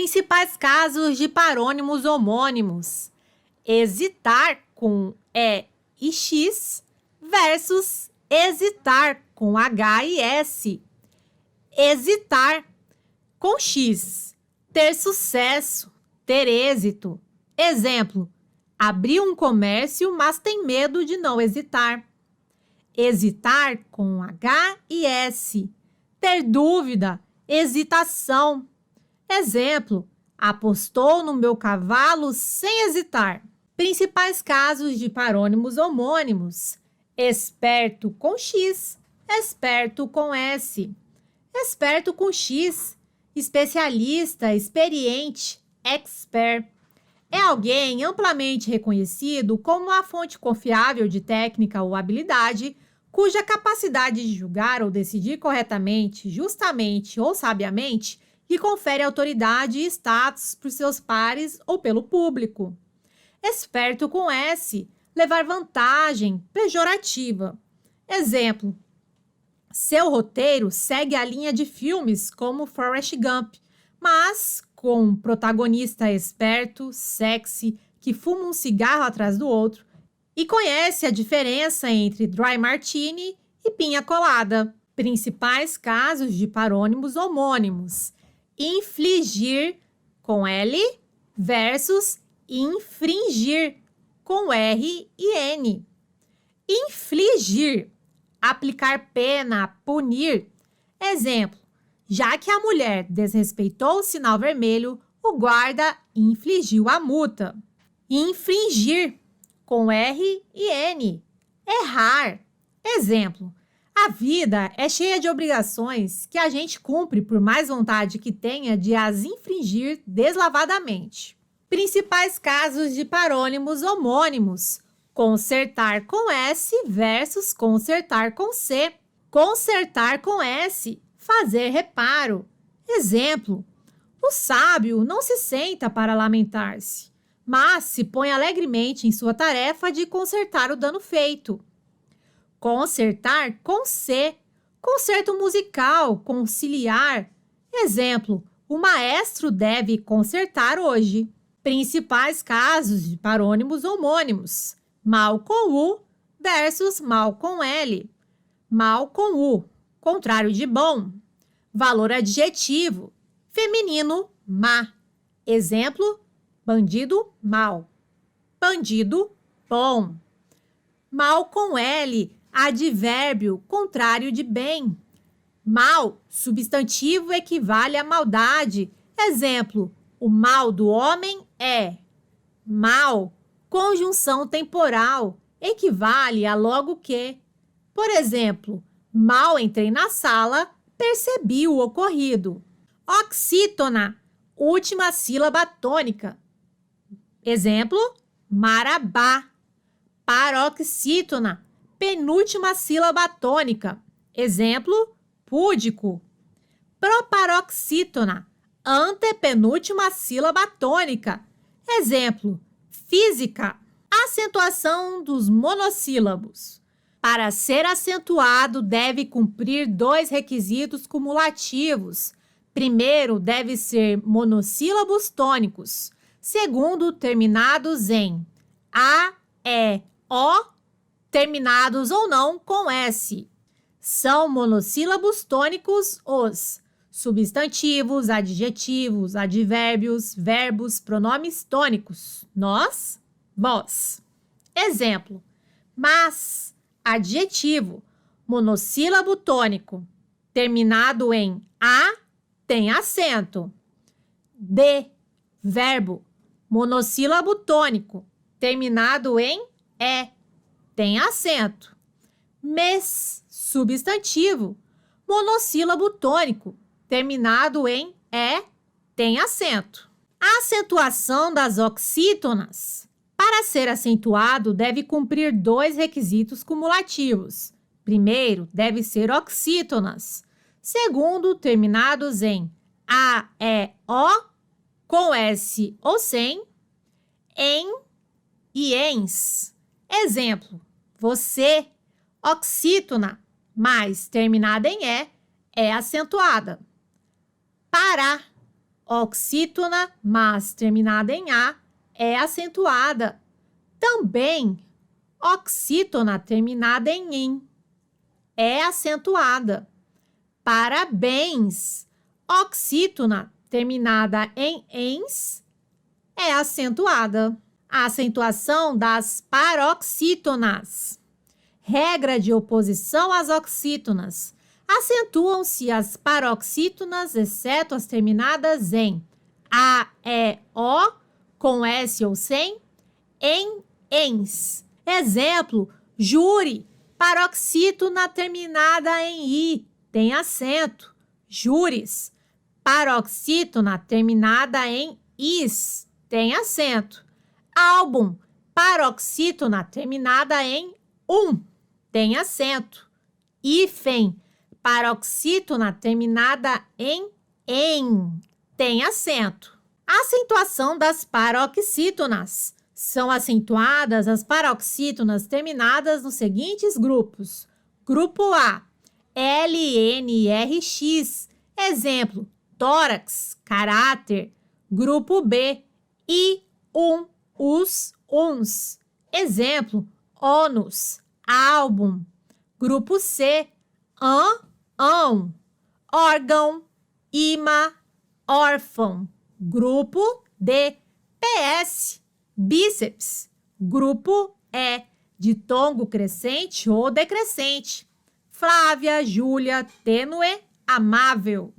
Principais casos de parônimos homônimos: hesitar com E e X versus hesitar com H e S. Hesitar com X, ter sucesso, ter êxito. Exemplo: abriu um comércio, mas tem medo de não hesitar. Hesitar com H e S, ter dúvida, hesitação. Exemplo: apostou no meu cavalo sem hesitar. Principais casos de parônimos homônimos: esperto com X, esperto com S. Esperto com X, especialista, experiente, expert. É alguém amplamente reconhecido como uma fonte confiável de técnica ou habilidade, cuja capacidade de julgar ou decidir corretamente, justamente ou sabiamente lhe confere autoridade e status por seus pares ou pelo público. Esperto com S, levar vantagem, pejorativa. Exemplo: seu roteiro segue a linha de filmes como Forrest Gump, mas com um protagonista esperto, sexy, que fuma um cigarro atrás do outro e conhece a diferença entre Dry Martini e Pinha Colada. Principais casos de parônimos homônimos: infligir com L versus infringir com R e N. Infligir, aplicar pena, punir. Exemplo: já que a mulher desrespeitou o sinal vermelho, o guarda infligiu a multa. Infringir, com R e N. Errar. Exemplo: a vida é cheia de obrigações que a gente cumpre por mais vontade que tenha de as infringir deslavadamente. Principais casos de parônimos homônimos: consertar com S versus consertar com C. Consertar com S, fazer reparo. Exemplo: o sábio não se senta para lamentar-se, mas se põe alegremente em sua tarefa de consertar o dano feito. Consertar com C, concerto musical, conciliar. Exemplo: o maestro deve concertar hoje. Principais casos de parônimos homônimos: mal com U versus mal com L. Mal com U, contrário de bom. Valor adjetivo: feminino, má. Exemplo: bandido, mal. Bandido, bom. Mal com L, advérbio, contrário de bem. Mal, substantivo, equivale a maldade. Exemplo: o mal do homem é. Mal, conjunção temporal, equivale a logo que. Por exemplo: mal entrei na sala, percebi o ocorrido. Oxítona, última sílaba tônica. Exemplo: marabá. Paroxítona, penúltima sílaba tônica. Exemplo: púdico. Proparoxítona, antepenúltima sílaba tônica. Exemplo: física. Acentuação dos monossílabos: para ser acentuado, deve cumprir 2 requisitos cumulativos. Primeiro, deve ser monossílabos tônicos. Segundo, terminados em A, E, O, terminados ou não com S. São monossílabos tônicos os substantivos, adjetivos, advérbios, verbos, pronomes tônicos: nós, vós. Exemplo: mas, adjetivo, monossílabo tônico, terminado em A, tem acento. De, verbo, monossílabo tônico, terminado em E, tem acento. Mes, substantivo, monossílabo tônico, terminado em E, tem acento. A acentuação das oxítonas: para ser acentuado, deve cumprir 2 requisitos cumulativos. Primeiro, deve ser oxítonas. Segundo, terminados em A, E, O, com S ou sem, em e ens. Exemplo: você, oxítona, mas terminada em E, é acentuada. Parar, Oxítona, mas terminada em A, é acentuada. Também, oxítona terminada em IN é acentuada. Parabéns! Oxítona terminada em ENS é acentuada. A acentuação das paroxítonas. Regra de oposição às oxítonas. Acentuam-se as paroxítonas, exceto as terminadas em A, E, O, com S ou sem, em, ENS. Exemplo, júri, paroxítona terminada em I, tem acento. Júris, paroxítona terminada em IS, tem acento. Álbum, paroxítona terminada em tem acento. Hífen, paroxítona terminada em tem acento. Acentuação das paroxítonas. São acentuadas as paroxítonas terminadas nos seguintes grupos. Grupo A, LNRX, exemplo, tórax, caráter. Grupo B, us, uns, exemplo, ônus, álbum. Grupo C, ão, órgão, ima, órfão. Grupo D, PS, bíceps. Grupo E, ditongo crescente ou decrescente. Flávia, Júlia, tênue, amável.